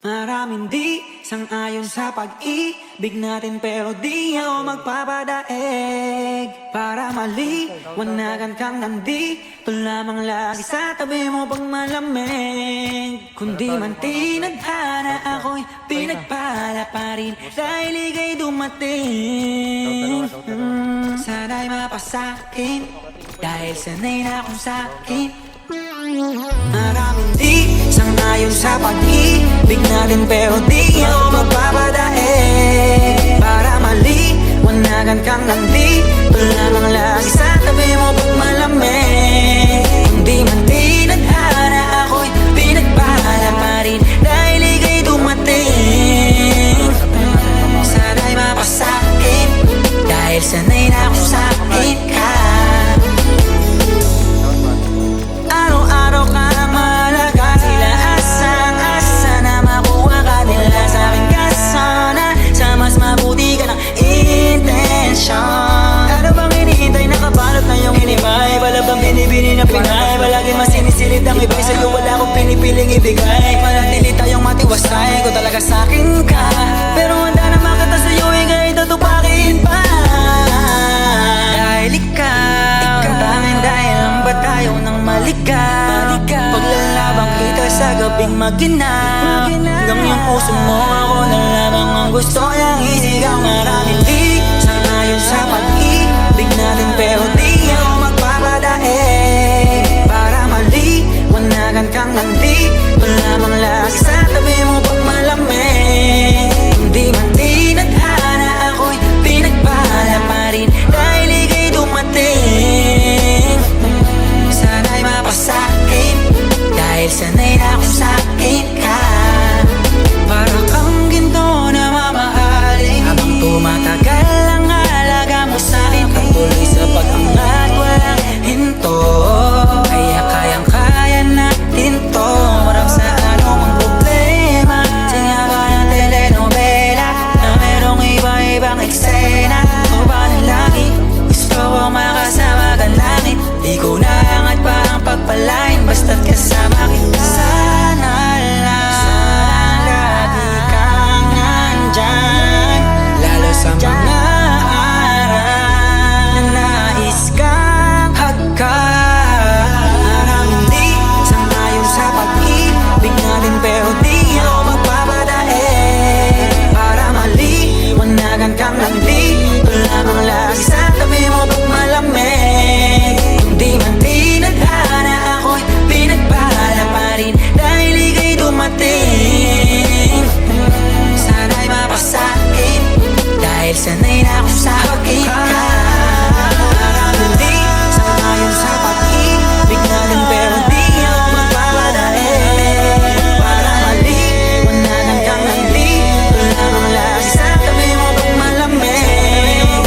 Maraming di sang-ayon sa pag-ibig natin, pero di ako magpapadaig. Para maliwanagan kang nandito lamang lagi sa tabi mo pag malamig. Kundi man tinadhana ako'y pinagpala pa rin dahil ika'y dumating. Sana'y mapasakin dahil sanay na akong sakin. Maraming di sang-ayon sa pag-ibig natin, pero di ako magpapadaig. Para maliwanagan kang nandito lamang lagi sa tabi mo pag malamig. Hindi man tinadhana ako'y pinagpala pa rin dahil ika'y dumating. Sana'y mapasakin dahil sanay na akong sakin ka. Araw-araw ka na malaga, sila asang-asa na makuha ka nila sa aking kasana. Sa mas mabuti ka ng intensyon. Ano bang hinihintay, nakabalot na yung hinimay? Wala bang binibini na Pinay? Palagi mas sinisilid ang ibig, sa'yo wala akong pinipiling ibigay. Manatili tayong matiwasay, kung talaga sa'kin ka. Pero handa naman kita sa'yo, ika'y tutupakin pa. Dahil ikaw ang tanging dahil lang ba tayo nang maligaw? Paglalabang kita sa gabing maginaw, hanggang yung puso mo ako na lamang ang gusto niyang isigaw. Maraming di sang-ayon sa pag-ibig natin, pero di ako magpapadaig. Para maliwanagan kang nandito lamang lagi sa tabi mo pag malamig. Hindi man tinadhana ako'y pinagpala pa rin dahil ika'y dumating. Sana'y mapasakin dahil sanay na akong sakin ka. Para kang ginto na mamahalin, habang tumatagal ang alaga mo sa'kin. Patuloy sa pag-angat, walang hinto, kaya kayang-kaya natin to. Marap sa anumang problema, singawa ng telenovela na merong iba-ibang eksena. O ba na lagi gusto ko makasama ka langit? Di ko naangat pa ang pagpalain basta't kasama kita. Sana lang lagi kang nandyan, lalo sa mga araw na nais kang hagkan. Maraming di sang-ayon sa pag-ibig natin, pero di ako magpapadaig. Para maliwanagan kang nandito lamang lagi sa tabi mo pag malamig. Hindi man tinadhana ako'y pinagpala pa rin dahil ika'y dumating. Sana'y mapasakin dahil sanay na akong sakin ka.